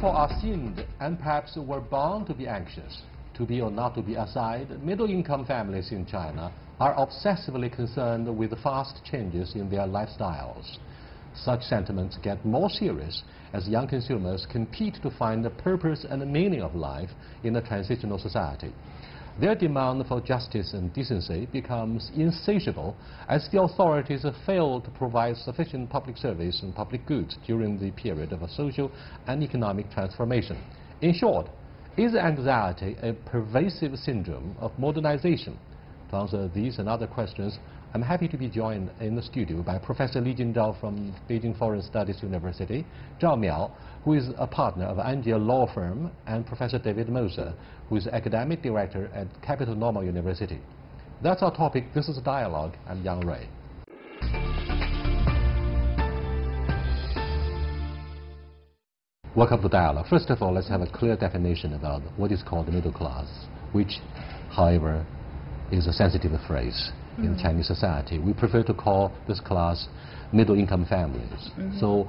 people are sinned and perhaps were born to be anxious, to be or not to be aside, middle-income families in China are obsessively concerned with the fast changes in their lifestyles. Such sentiments get more serious as young consumers compete to find the purpose and meaning of life in a transitional society. Their demand for justice and decency becomes insatiable as the authorities fail to provide sufficient public service and public goods during the period of a social and economic transformation. In short, is anxiety a pervasive syndrome of modernization? To answer these and other questions, I'm happy to be joined in the studio by Professor Li Jingzhao from Beijing Foreign Studies University, Zhao Miao, who is a partner of Angier Law Firm, and Professor David Moser, who is academic director at Capital Normal University. That's our topic. This is Dialogue. I'm Yang Rui. Welcome to Dialogue. First of all, let's have a clear definition about what is called the middle class, which, however, is a sensitive phrase in Chinese society. We prefer to call this class middle-income families. So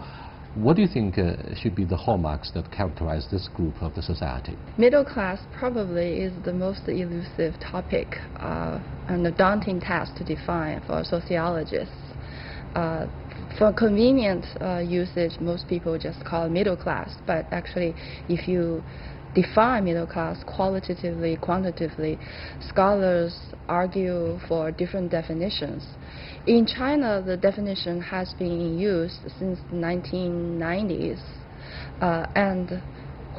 what do you think should be the hallmarks that characterize this group of the society? Middle class probably is the most elusive topic and a daunting task to define for sociologists. For convenient usage, most people just call it middle class, but actually if you define middle class qualitatively, quantitatively, scholars argue for different definitions. In China, the definition has been in use since the 1990s, and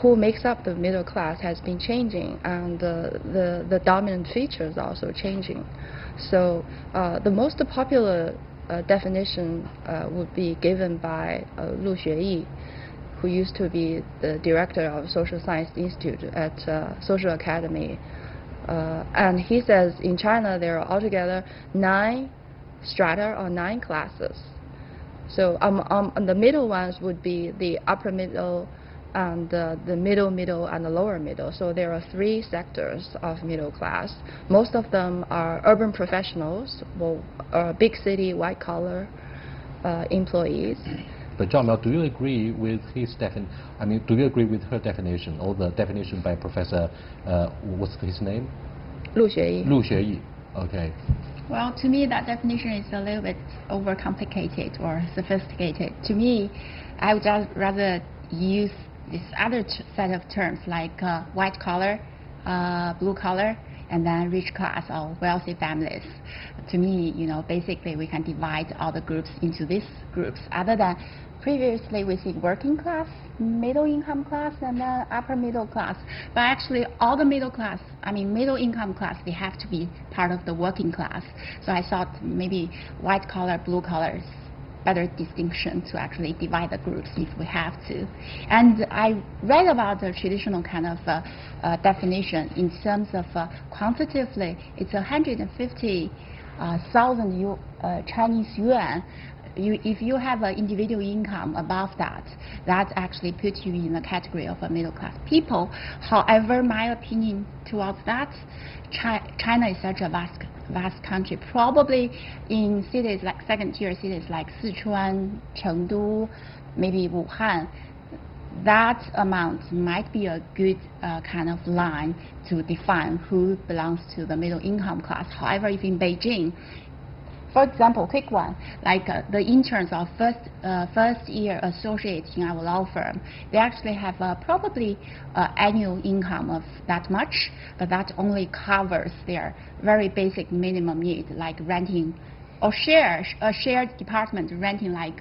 who makes up the middle class has been changing, and the dominant features also changing. So the most popular definition would be given by Lu Xueyi, who used to be the director of Social Science Institute at Social Academy. And he says in China there are altogether 9 strata or 9 classes. So the middle ones would be the upper middle and the middle and the lower middle. So there are 3 sectors of middle class. Most of them are urban professionals, big city, white collar employees. But Zhao Miao, do you agree with his do you agree with her definition, or the definition by Professor, what's his name? Lu Xueyi. Lu Xueyi. Okay. Well, to me, that definition is a little bit overcomplicated or sophisticated. To me, I would just rather use this other set of terms like white collar, blue collar, and then rich class or wealthy families. To me, basically we can divide all the groups into these groups, other than previously we see working class, middle income class, and then upper middle class. But actually all the middle income class, they have to be part of the working class. So I thought maybe white collar, blue collar is better distinction to actually divide the groups if we have to. And I read about the traditional kind of definition in terms of quantitatively, it's 150,000 Chinese yuan. If you have an individual income above that, that actually puts you in the category of a middle class people. However, my opinion towards that, China is such a vast country. Probably in cities like second-tier cities like Sichuan, Chengdu, maybe Wuhan, that amount might be a good kind of line to define who belongs to the middle income class. However, if in Beijing, for example, quick one, like the interns of first year associates in our law firm, they actually have probably annual income of that much, but that only covers their very basic minimum need, like renting or a shared department, renting like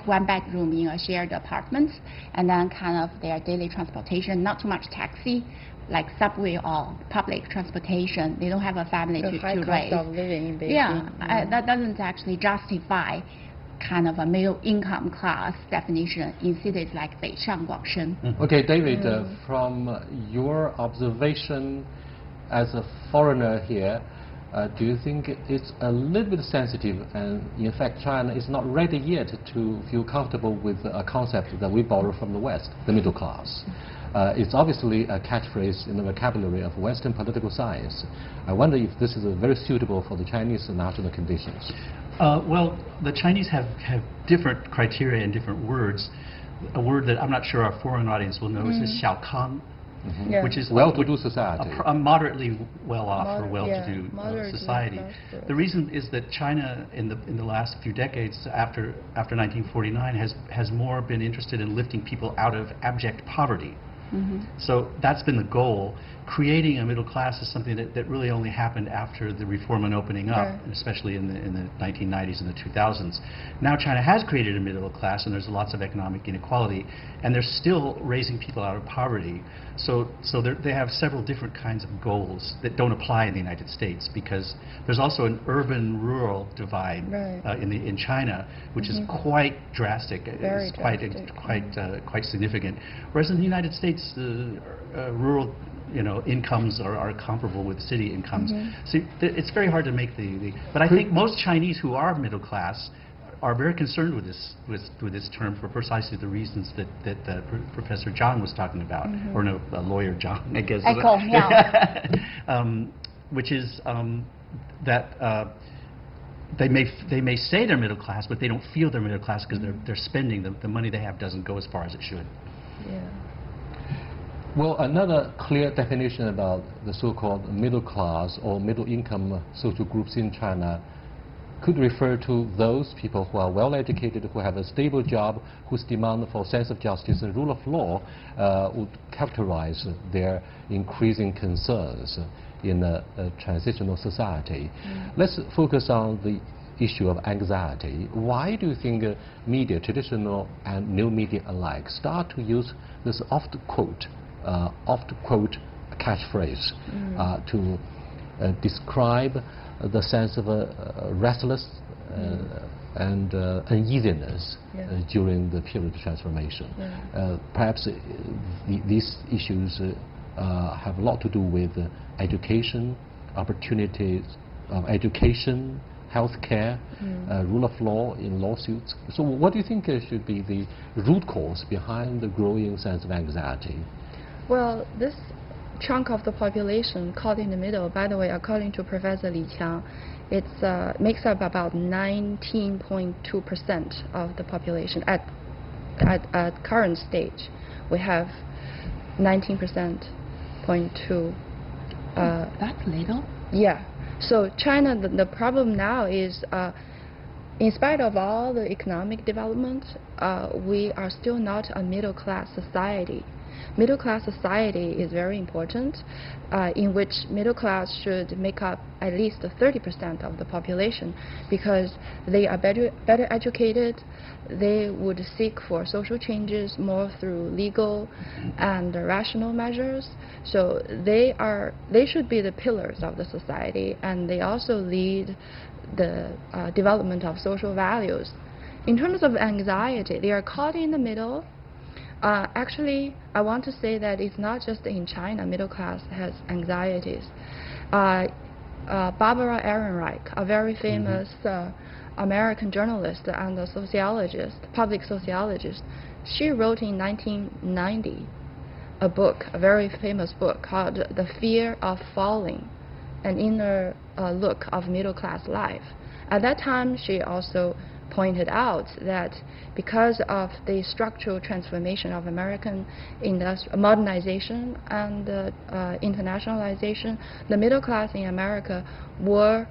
1 bedroom in a shared apartment, and then kind of their daily transportation, not too much taxi, like subway or public transportation. They don't have a family to high raise. Cost of living in Beijing. Yeah, that doesn't actually justify kind of a middle income class definition in cities like Beishang, Guangsheng. Okay, David, from your observation as a foreigner here, do you think it's a little bit sensitive, and in fact China is not ready yet to feel comfortable with a concept that we borrow from the West, the middle class? It's obviously a catchphrase in the vocabulary of Western political science. I wonder if this is very suitable for the Chinese national conditions. Well, the Chinese have different criteria and different words. a word that I'm not sure our foreign audience will know is xiaokang, Yeah. which is well-to-do society. a moderately well-off or well-to-do moderately society. prosperous. The reason is that China, in the last few decades after 1949, has more been interested in lifting people out of abject poverty. So that's been the goal. Creating a middle class is something that really only happened after the reform and opening up, Right. and especially in the 1990s and the 2000s. Now China has created a middle class, and there's lots of economic inequality, and they're still raising people out of poverty. So they have several different kinds of goals that don't apply in the United States, because there's also an urban-rural divide Right. in China, which is quite drastic. Very It's drastic. quite significant. Whereas in the United States, rural incomes are comparable with city incomes. So it's very hard to make but I think most Chinese who are middle class are very concerned with this term for precisely the reasons that Professor Zhang was talking about, or no, lawyer Zhang, I guess. Echo, yeah. Which is that they may say they're middle class, but they don't feel they're middle class because they're spending the money they have doesn't go as far as it should. Yeah. Well, another clear definition about the so-called middle class or middle income social groups in China could refer to those people who are well educated, who have a stable job, whose demand for sense of justice and rule of law would characterize their increasing concerns in a transitional society. Let's focus on the issue of anxiety. Why do you think media, traditional and new media alike, start to use this oft-quote catchphrase to describe the sense of restless and uneasiness during the period of transformation? Perhaps these issues have a lot to do with education, opportunities of education, healthcare, rule of law in lawsuits. So what do you think should be the root cause behind the growing sense of anxiety? Well, this chunk of the population caught in the middle, by the way, according to Professor Li Qiang, it makes up about 19.2% of the population. At current stage, we have 19.2%. That little? Yeah. So China, the problem now is, in spite of all the economic development, we are still not a middle-class society. Middle-class society is very important, in which middle class should make up at least 30% of the population, because they are better educated. They would seek for social changes more through legal and rational measures. So they should be the pillars of the society, and they also lead the development of social values. In terms of anxiety, they are caught in the middle. Actually, I want to say that it's not just in China middle class has anxieties. Barbara Ehrenreich, a very famous American journalist and a sociologist, public sociologist, she wrote in 1990 a book, a very famous book called The Fear of Falling, an inner look of middle class life. At that time, she also pointed out that because of the structural transformation of American modernization and internationalization, the middle class in America were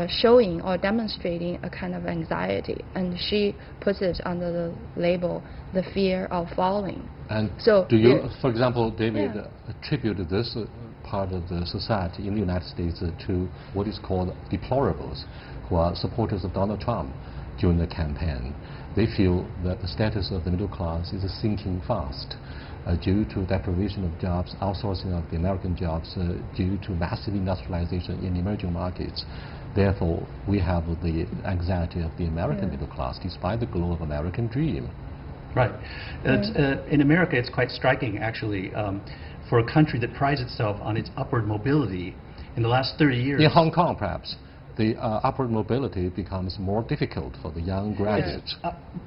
showing or demonstrating a kind of anxiety, and she puts it under the label, the fear of falling. And so do you, for example, David, attribute this part of the society in the United States to what is called deplorables, who are supporters of Donald Trump during the campaign? They feel that the status of the middle class is sinking fast due to deprivation of jobs, outsourcing of the American jobs, due to massive industrialization in emerging markets. Therefore, we have the anxiety of the American middle class, despite the glow of American dream. Right. In America, it's quite striking, actually, for a country that prides itself on its upward mobility. In the last 30 years... In Hong Kong, perhaps, the upward mobility becomes more difficult for the young graduates.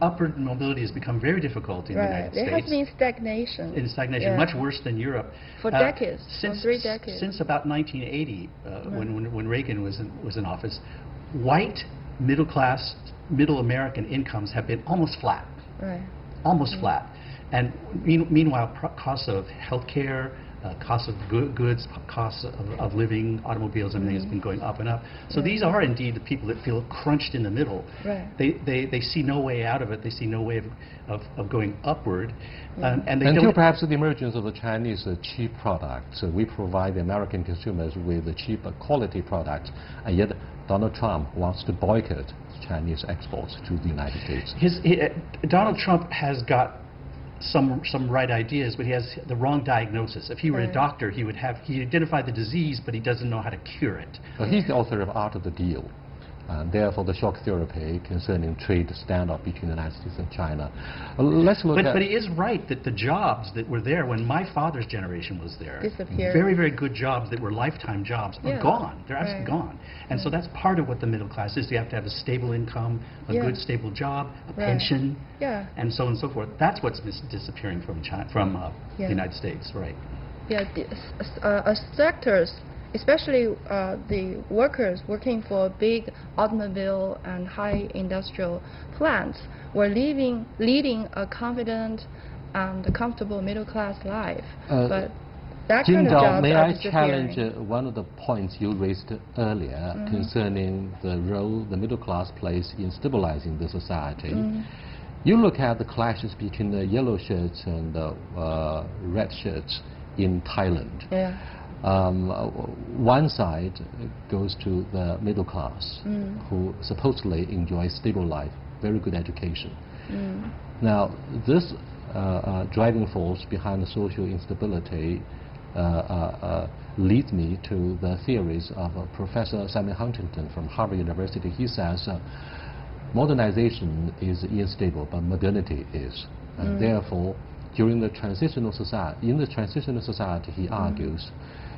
Upward mobility has become very difficult in the United States. There has been stagnation. Much worse than Europe. For decades, for 3 decades. Since about 1980, when Reagan was in office, white middle American incomes have been almost flat. Right. almost flat. And meanwhile, costs of healthcare, costs of goods, costs of living, automobiles, everything has been going up and up. So these are indeed the people that feel crunched in the middle. Right. They see no way out of it. They see no way of going upward. And they Until don't perhaps the emergence of the Chinese cheap products, we provide the American consumers with cheap quality products, and yet Donald Trump wants to boycott Chinese exports to the United States. Donald Trump has got some right ideas, but he has the wrong diagnosis. If he were a doctor, he identified the disease, but he doesn't know how to cure it. Well, he's the author of Art of the Deal, and therefore the shock therapy concerning trade standoff between the United States and China. Let's look at... But he is right that the jobs that were there when my father's generation was there, disappeared. very, very good jobs that were lifetime jobs, are gone. They're absolutely gone. And so that's part of what the middle class is. You have to have a stable income, a good stable job, a pension, and so on and so forth. That's what's disappearing from the United States, right? Yeah, sectors, especially the workers working for big automobile and high industrial plants, were leading a confident and comfortable middle class life. But that kind of jobs may are I disappearing. challenge one of the points you raised earlier concerning the role the middle class plays in stabilizing the society? You look at the clashes between the yellow shirts and the red shirts in Thailand. One side goes to the middle class, who supposedly enjoy stable life, very good education. Now, this driving force behind the social instability leads me to the theories of Professor Simon Huntington from Harvard University. He says modernization is unstable, but modernity is. And therefore, during the transitional society, he argues,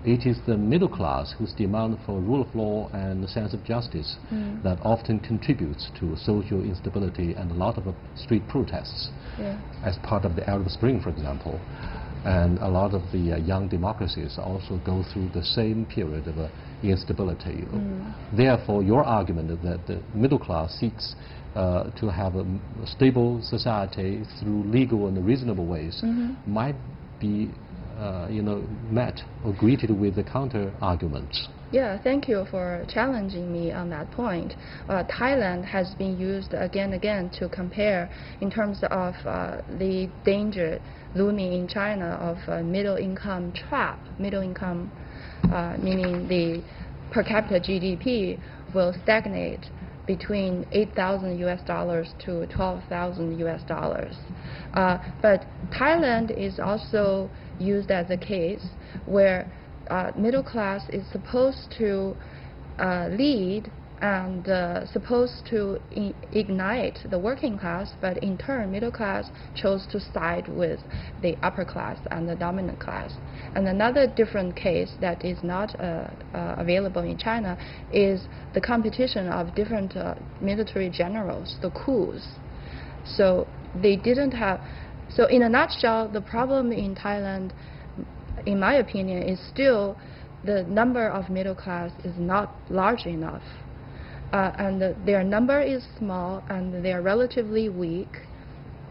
it is the middle class whose demand for rule of law and sense of justice that often contributes to social instability and a lot of street protests, as part of the Arab Spring, for example. And a lot of the young democracies also go through the same period of instability. Therefore, your argument that the middle class seeks to have a stable society through legal and reasonable ways might be met or greeted with the counter arguments. Yeah, thank you for challenging me on that point. Thailand has been used again and again to compare in terms of the danger looming in China of middle income trap. Middle income meaning the per capita GDP will stagnate between $8,000 to $12,000. But Thailand is also used as a case where middle class is supposed to lead and supposed to ignite the working class, but in turn middle class chose to side with the upper class and the dominant class. And another different case that is not available in China is the competition of different military generals, the coups. So they didn't have, so in a nutshell, the problem in Thailand, in my opinion, is still the number of middle class is not large enough. And their number is small and they are relatively weak.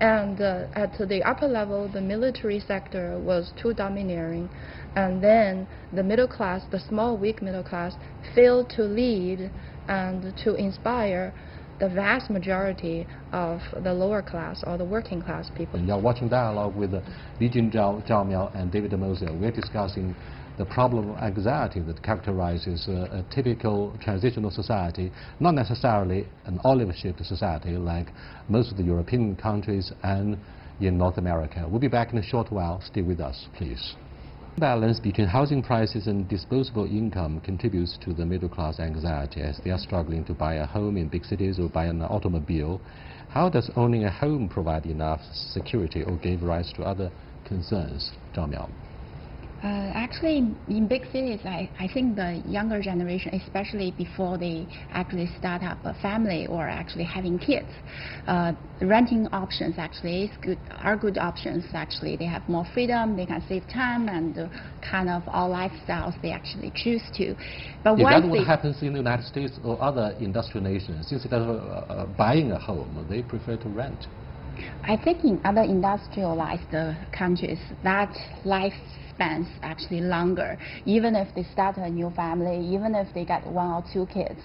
And at the upper level, the military sector was too domineering. And then the middle class, the small, weak middle class, failed to lead and to inspire the vast majority of the lower class or the working class people. You're watching Dialogue with Li Junzhao, Zhao Miao, and David Moser. We're discussing the problem of anxiety that characterizes a typical transitional society, not necessarily an olive-shaped society like most of the European countries and in North America. We'll be back in a short while. Stay with us, please. Balance between housing prices and disposable income contributes to the middle class anxiety as they are struggling to buy a home in big cities or buy an automobile. How does owning a home provide enough security or give rise to other concerns? Zhao Miao. Actually, in big cities, I think the younger generation, especially before they actually start up a family or actually having kids, renting options actually are good options. Actually, they have more freedom, they can save time and kind of all lifestyles they actually choose to. But is that what happens in the United States or other industrial nations? Instead of buying a home, they prefer to rent. I think in other industrialized countries, that lifespan's actually longer. Even if they start a new family, even if they get 1 or 2 kids,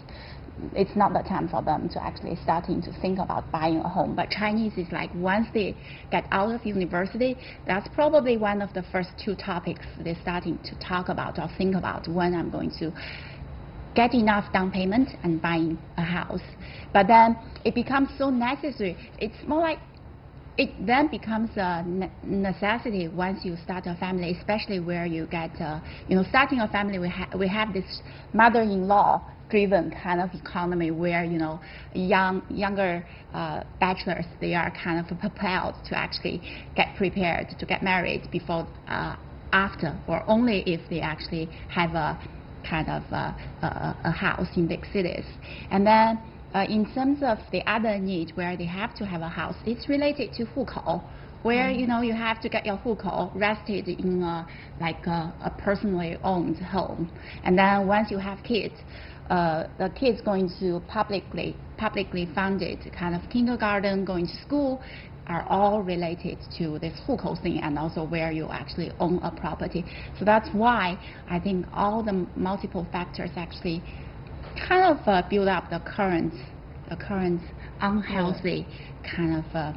it's not the time for them to actually starting to think about buying a home. But Chinese is like once they get out of university, that's probably one of the first 2 topics they're starting to talk about or think about when I'm going to get enough down payment and buying a house. But then it becomes so necessary. It's more like it then becomes a necessity once you start a family, especially where you get, starting a family, we have this mother-in-law driven kind of economy where, younger bachelors, they are kind of propelled to actually get prepared to get married before, after, or only if they actually have a kind of a house in big cities. And then in terms of the other need where they have to have a house, it's related to 户口, where you have to get your 户口rested in a personally owned home. And then once you have kids, the kids going to publicly funded kind of kindergarten, going to school, are all related to this 户口 thing, and also where you actually own a property. So that's why I think all the multiple factors actually kind of build up the current unhealthy kind of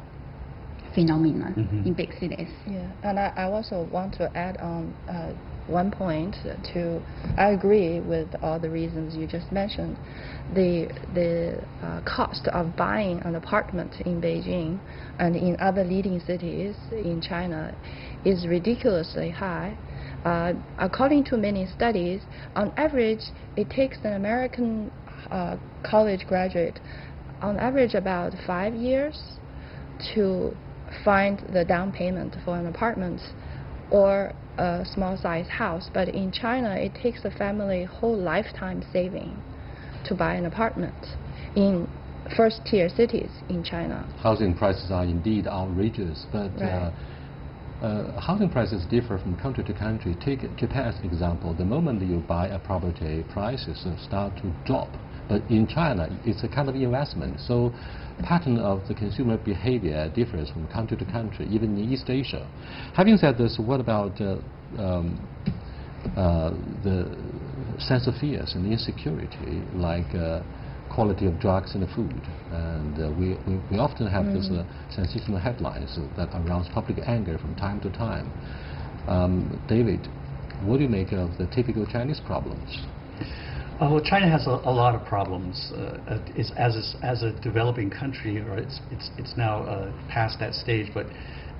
phenomenon in big cities. Yeah, and I also want to add on one point to, I agree with all the reasons you just mentioned. The cost of buying an apartment in Beijing and in other leading cities in China is ridiculously high. According to many studies, on average, it takes an American college graduate on average about 5 years to find the down payment for an apartment or a small size house. But in China, it takes a family whole lifetime saving to buy an apartment in first tier cities in China. Housing prices are indeed outrageous, but Right. Housing prices differ from country to country. Take Japan as an example. The moment you buy a property, prices start to drop. But in China, it's a kind of investment. So pattern of the consumer behavior differs from country to country, even in East Asia. Having said this, what about the sense of fears and insecurity, like quality of drugs and food? And we often have this sensational headlines that arouse public anger from time to time. David, what do you make of the typical Chinese problems? Well, China has a lot of problems. As a developing country, or it's now past that stage, but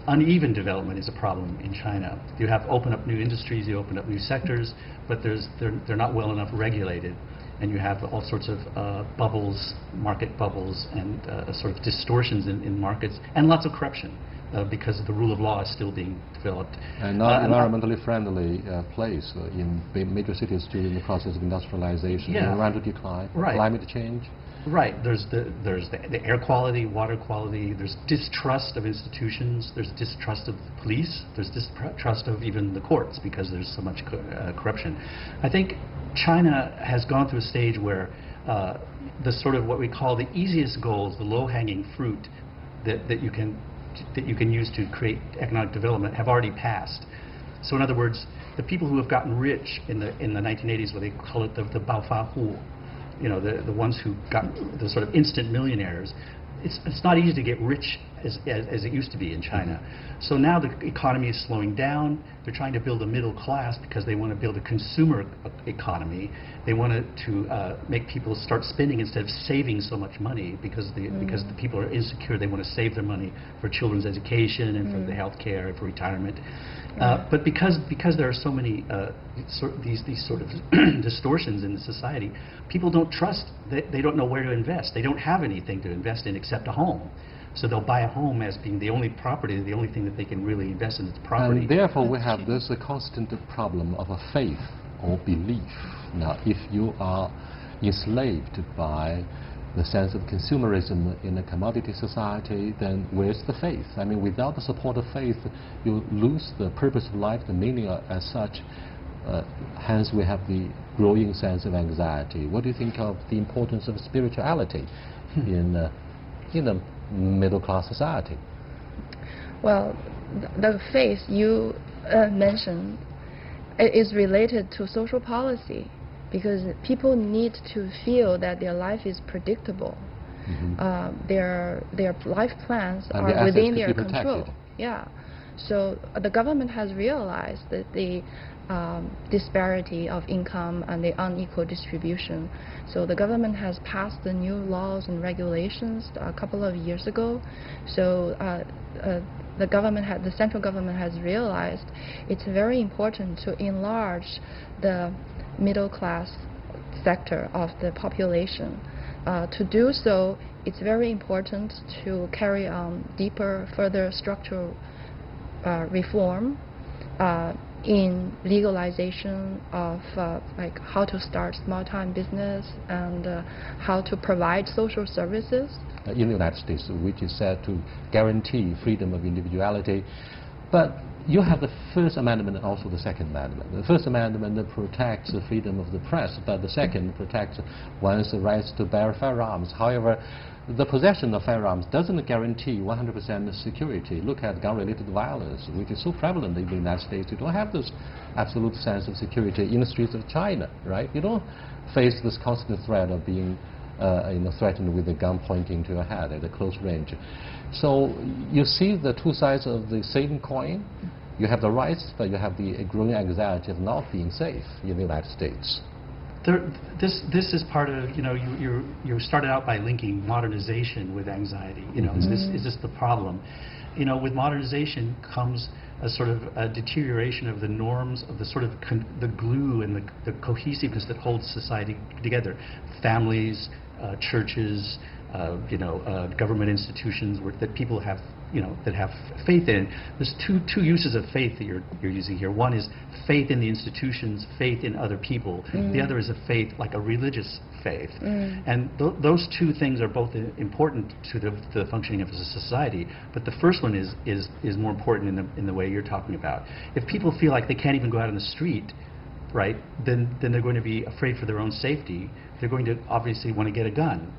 uneven development is a problem in China. You have open up new industries, you open up new sectors, but they're not well enough regulated, and you have all sorts of bubbles, market bubbles, and sort of distortions in markets, and lots of corruption. Because the rule of law is still being developed. And not environmentally friendly place in major cities during the process of industrialization, environmental decline, climate change. Right. There's the air quality, water quality. There's distrust of institutions. There's distrust of the police. There's distrust of even the courts because there's so much corruption. I think China has gone through a stage where the sort of what we call the easiest goals, the low-hanging fruit that you can use to create economic development have already passed. So in other words, the people who have gotten rich in the 1980s, where they call it the Baofahu, the ones who got the sort of instant millionaires, it's not easy to get rich as it used to be in China. So now the economy is slowing down. They're trying to build a middle class because they want to build a consumer economy. They want to make people start spending instead of saving so much money because the people are insecure. They want to save their money for children's education and for the health care and for retirement. But because there are so many these sort of distortions in the society, people don't trust. They don't know where to invest. They don't have anything to invest in except a home. So they'll buy a home as being the only property, the only thing that they can really invest in is property. And therefore, we have this constant problem of a faith or belief. Now, if you are enslaved by the sense of consumerism in a commodity society, then where's the faith? I mean, without the support of faith, you lose the purpose of life, the meaning as such. Hence, we have the growing sense of anxiety. What do you think of the importance of spirituality in a middle-class society? Well, the faith you mentioned is related to social policy, because people need to feel that their life is predictable. Their life plans and are within their protected. control. Yeah. So the government has realized that the disparity of income and the unequal distribution. So the government has passed the new laws and regulations a couple of years ago. So the central government has realized it's very important to enlarge the middle class sector of the population. To do so, it's very important to carry on deeper, further structural reform in legalization of like how to start small-time business and how to provide social services. In the United States, which is said to guarantee freedom of individuality. But you have the First Amendment and also the Second Amendment. The First Amendment protects the freedom of the press, but the Second protects one's rights to bear firearms. However, the possession of firearms doesn't guarantee 100% security. Look at gun-related violence, which is so prevalent in the United States. You don't have this absolute sense of security in the streets of China, right? You don't face this constant threat of being threatened with a gun pointing to your head at a close range. So you see the two sides of the same coin. You have the rights, but you have the growing anxiety of not being safe in the United States. This is part of, you started out by linking modernization with anxiety. Is this the problem? With modernization comes a sort of a deterioration of the norms, of the sort of the glue and the cohesiveness that holds society together. Families, churches, government institutions that people have, that have faith in. There's two uses of faith that you're using here. One is faith in the institutions, faith in other people. The other is a faith, like a religious faith. And those two things are both important to the functioning of a society. But the first one is more important in the way you're talking about. If people feel like they can't even go out in the street, right, then they're going to be afraid for their own safety. They're going to obviously want to get a gun.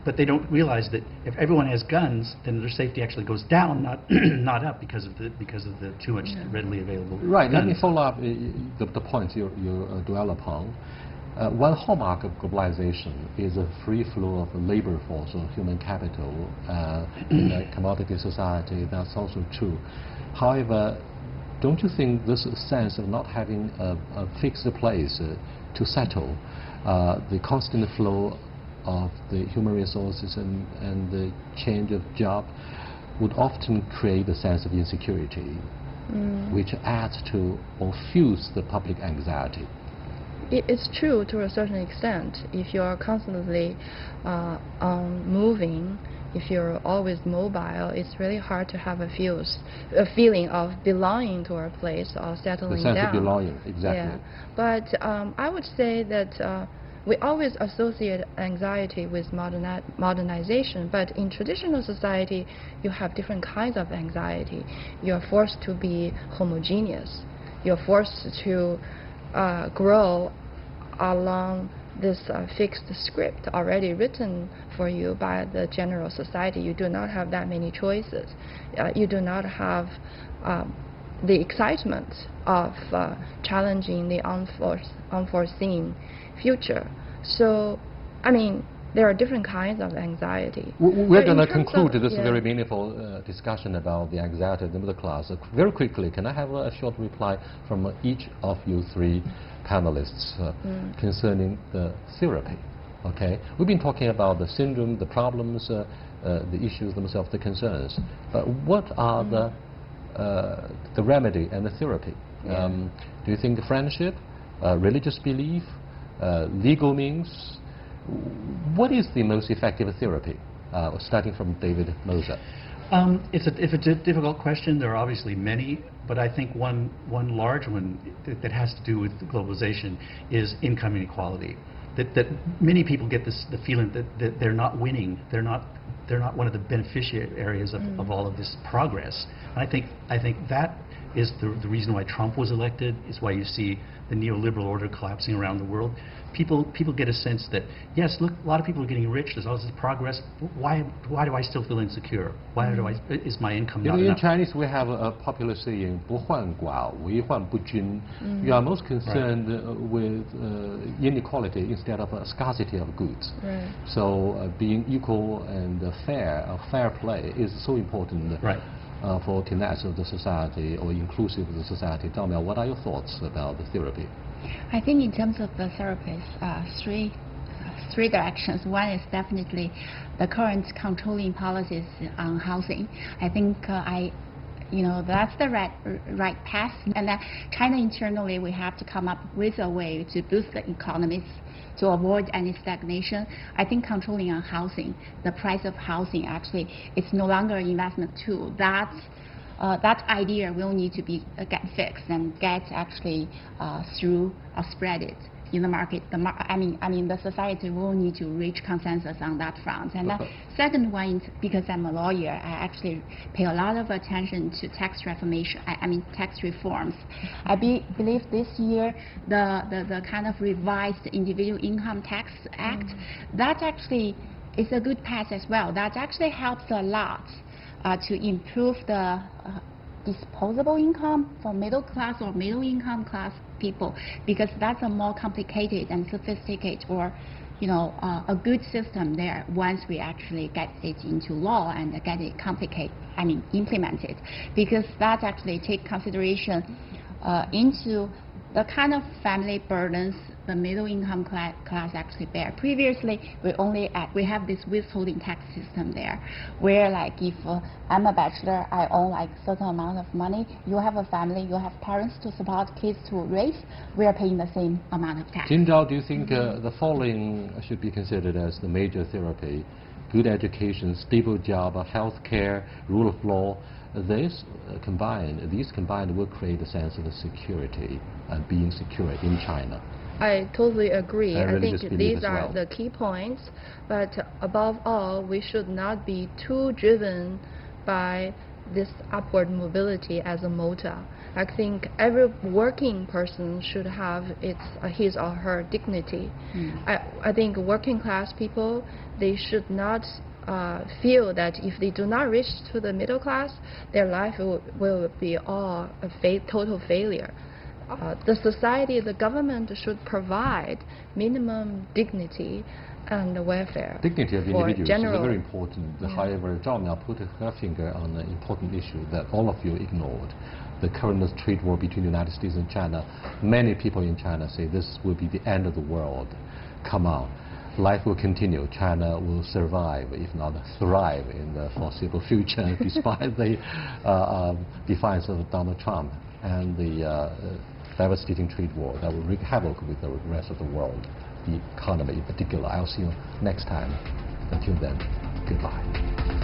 But they don't realize that if everyone has guns, then their safety actually goes down, not up, because of the too much readily available. Right. Guns. Let me follow up the points you dwell upon. One hallmark of globalization is a free flow of labor force or human capital in a commodity society. That's also true. However, don't you think this sense of not having a fixed place to settle, the constant flow of the human resources and the change of job would often create a sense of insecurity, which adds to or fuels the public anxiety? It's true to a certain extent. If you're constantly moving, if you're always mobile, it's really hard to have a feeling of belonging to a place or settling down. The sense of belonging, exactly. Yeah. But I would say that we always associate anxiety with modernization, but in traditional society, you have different kinds of anxiety. You're forced to be homogeneous. You're forced to grow along this fixed script already written for you by the general society. You do not have that many choices. You do not have the excitement of challenging the unforeseen future. So, I mean, there are different kinds of anxiety. We're going to conclude this very meaningful discussion about the anxiety of the middle class. Very quickly, can I have a short reply from each of you three panelists concerning the therapy? Okay, we've been talking about the syndrome, the problems, the issues themselves, the concerns. But what are the remedy and the therapy? Do you think friendship, religious belief, legal means? What is the most effective therapy? Starting from David Moser. It's a difficult question. There are obviously many, but I think one large one that has to do with globalization is income inequality. That many people get the feeling that they're not winning. They're not one of the beneficiaries of all of this progress. And I think that is the reason why Trump was elected, is why you see the neoliberal order collapsing around the world. People get a sense that, yes, look, a lot of people are getting rich, there's all this progress, why do I still feel insecure? Why is my income not enough? In Chinese we have a popular saying, 不患寡, 为患不均. You are most concerned with inequality instead of a scarcity of goods. Right. So being equal and fair play is so important. Right. For tenets of the society or inclusive of the society. Zhao Miao, what are your thoughts about the therapy? I think in terms of the therapies, three directions. One is definitely the current controlling policies on housing. I think that's the right path. And then China internally, we have to come up with a way to boost the economies to avoid any stagnation. I think controlling on housing, the price of housing actually, it's no longer an investment tool. That idea will need to get fixed and get actually spread it in the market. The society will need to reach consensus on that front. And the second one is, because I'm a lawyer, I actually pay a lot of attention to tax reformation. Tax reforms. I believe this year the kind of revised Individual Income Tax Act, that actually is a good path as well. That actually helps a lot to improve the disposable income for middle class or middle income class people, because that's a more complicated and sophisticated or a good system there once we actually get it into law and get it implemented, because that actually take consideration into the kind of family burdens the middle income class actually bear. Previously, we have this withholding tax system there, where if I'm a bachelor, I own certain amount of money. You have a family, you have parents to support, kids to raise. We are paying the same amount of tax. Jin Zhao, do you think the following should be considered as the major therapy? Good education, stable job, health care, rule of law. These combined will create a sense of security and being secure in China. I totally agree. I think these are well. the key points, but above all, we should not be too driven by this upward mobility as a motor. I think every working person should have his or her dignity. I think working class people, they should not feel that if they do not reach to the middle class, their life will be all a total failure. The society, the government should provide minimum dignity and welfare. Dignity of individuals is very important. Yeah. However, Zhao Miao put her finger on an important issue that all of you ignored. The current trade war between the United States and China. Many people in China say this will be the end of the world. Come on. Life will continue. China will survive, if not thrive, in the foreseeable future, despite the defiance of Donald Trump and the devastating trade war that will wreak havoc with the rest of the world, the economy in particular. I'll see you next time. Until then, goodbye.